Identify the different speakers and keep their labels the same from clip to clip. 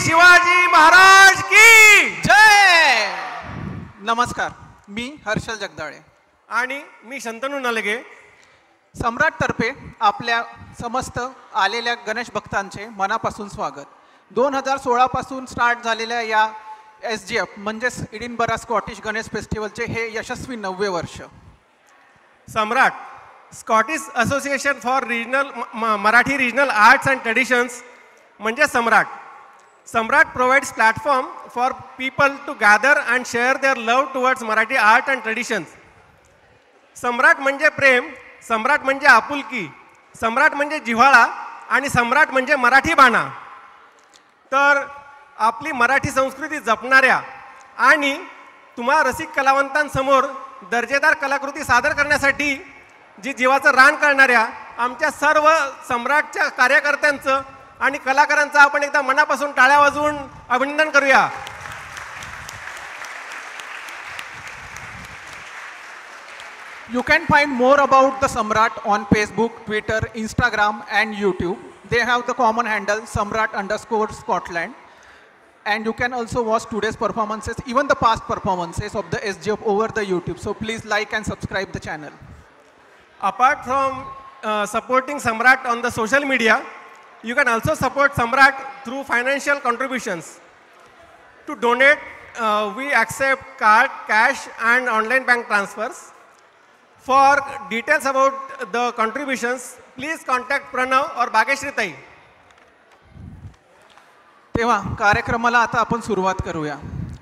Speaker 1: शिवाजी महाराज की
Speaker 2: जय. नमस्कार, मी हर्षल जगदाळे
Speaker 1: आणि मी शंतनू नलगे.
Speaker 2: सम्राट तर्फे आपल्या समस्त आलेल्या गणेश भक्तांचे मनापासून स्वागत. 2016 पासून स्टार्ट झालेल्या या SGF म्हणजेच एडिनबरा स्कॉटिश गणेश फेस्टिवलचे हे यशस्वी 9वे वर्ष.
Speaker 1: Samrat Scottish association for Marathi regional arts and traditions म्हणजे Samrat. Samrat provides platform for people to gather and share their love towards Marathi art and traditions. Samrat म्हणजे प्रेम, सम्राट म्हणजे आपुलकी, सम्राट म्हणजे जिव्हाळा आणि सम्राट म्हणजे मराठी बाणा. तर आपली मराठी संस्कृती जपणाऱ्या आणि तुम्हा रसिक कलावंतांसमोर दर्जेदार कलाकृती सादर करण्यासाठी जी जीवाचं रान करणाऱ्या आमच्या सर्व सम्राटच्या कार्यकर्त्यांचं आणि कलाकारांचं आपण एकदा मनापासून टाळ्या वाजवून अभिनंदन करूया.
Speaker 2: You can find more about the Samrat on Facebook, Twitter, Instagram and YouTube. They have the common handle Samrat_Scotland. And you can also watch today's performances, even the past performances of the SGF over the YouTube. So please like and subscribe the channel.
Speaker 1: Apart from supporting Samrat on the social media, you can also support Samrat through financial contributions. To donate, we accept card, cash and online bank transfers. For details about the contributions, please contact Pranav or Bhageshri Tai.
Speaker 2: तेव्हा कार्यक्रमाला आता आपण सुरुवात करूया.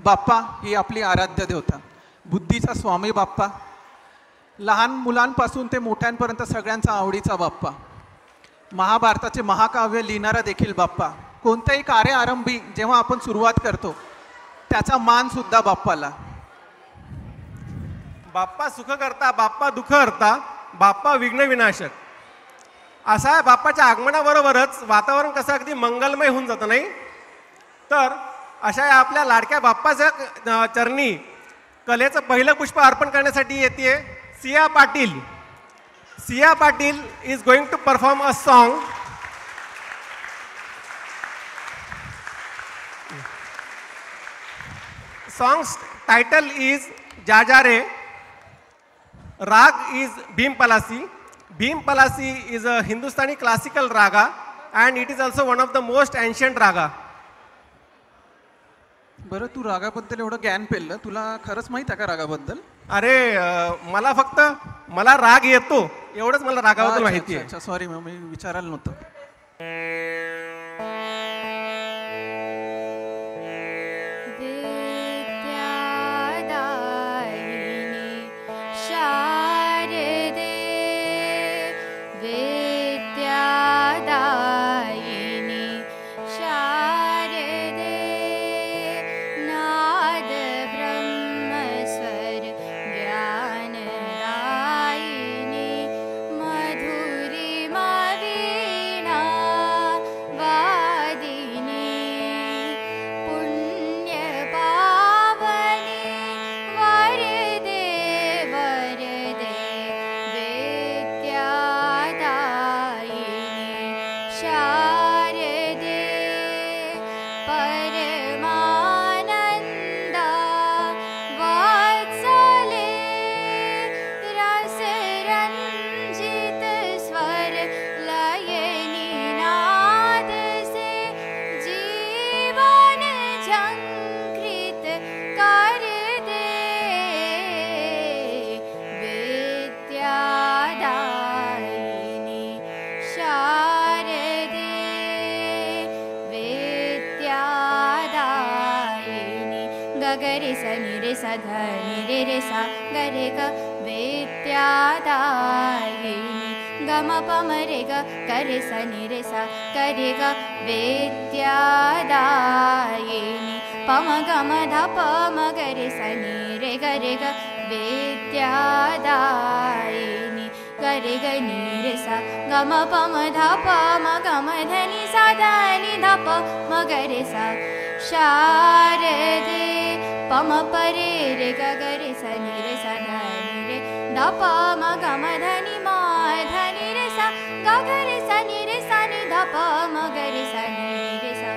Speaker 2: बाप्पा ही आपली आराध्य देवता, बुद्धीचा स्वामी बाप्पा, लहान मुलांपासून ते मोठ्यांपर्यंत सगळ्यांचा आवडीचा बाप्पा, महाभारताचे महाकाव्य लिहिणारा देखील बाप्पा. कोणत्याही कार्य आरंभी जेव्हा आपण सुरुवात करतो त्याचा मान सुद्धा बाप्पाला.
Speaker 1: बाप्पा सुख करता, बाप्पा दुःख हरता, बाप्पा विघ्न विनाशक. असा आहे बाप्पाच्या आगमनाबरोबरच वातावरण कसं अगदी मंगलमय होऊन जातं नाही. तर अशा आपल्या लाडक्या बाप्पाच्या चरणी कलेचं पहिलं पुष्प अर्पण करण्यासाठी येते Siya Patil. Siya Patil is going to perform a song. Songs title is जा जा रे. Rag is Bhim Palasi. Bhim Palasi is a Hindustani classical raga and it is also one of the most ancient raga.
Speaker 2: बरं, तू रागाबद्दल एवढं ज्ञान पेललं, तुला खरंच माहित आहे का रागाबद्दल?
Speaker 1: अरे मला फक्त मला राग येतो एवढंच मला रागाबद्दल माहिती आहे.
Speaker 2: अच्छा, सॉरी मी विचारायला नव्हतं.
Speaker 3: गरे सा नि रे सा ध नि रे रे सा ग रे ग वेत्यादायिनी ग म प म रे ग ग रे सा नि रे सा ग रे ग वेत्यादायिनी प म ग म ध प म ग रे सा नि रे ग वेत्यादायिनी ग रे ग नि रे सा ग म प म ध प म ग म ध नि सा ध नि ध प म ग रे सा शारदे पम परे रे ग ग रे सा नि रे सा ध नि रे ध प म ग म ध नि म ध नि रे सा ग ग रे सा नि रे सा नि ध प म ग रे सा नि रे सा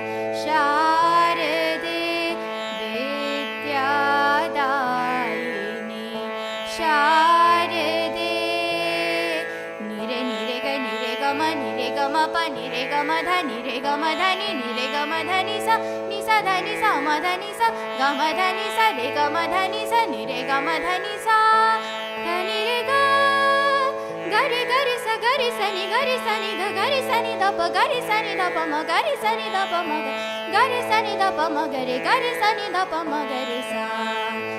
Speaker 3: प नि रे ग म ध नि रे ग म ध नि रे ग म ध नि सा ध नि सा म ध नि सा ग म ध नि सा रे ग म ध नि सा नि रे ग म ध नि सा ध नि रे ग ग रे सा ग रे सा नि ध ग रे सा नि ध प ग रे सा नि ध प म ग रे सा नि ध प म ग रे सा नि ध प म ग रे सा नि ध प म ग रे सा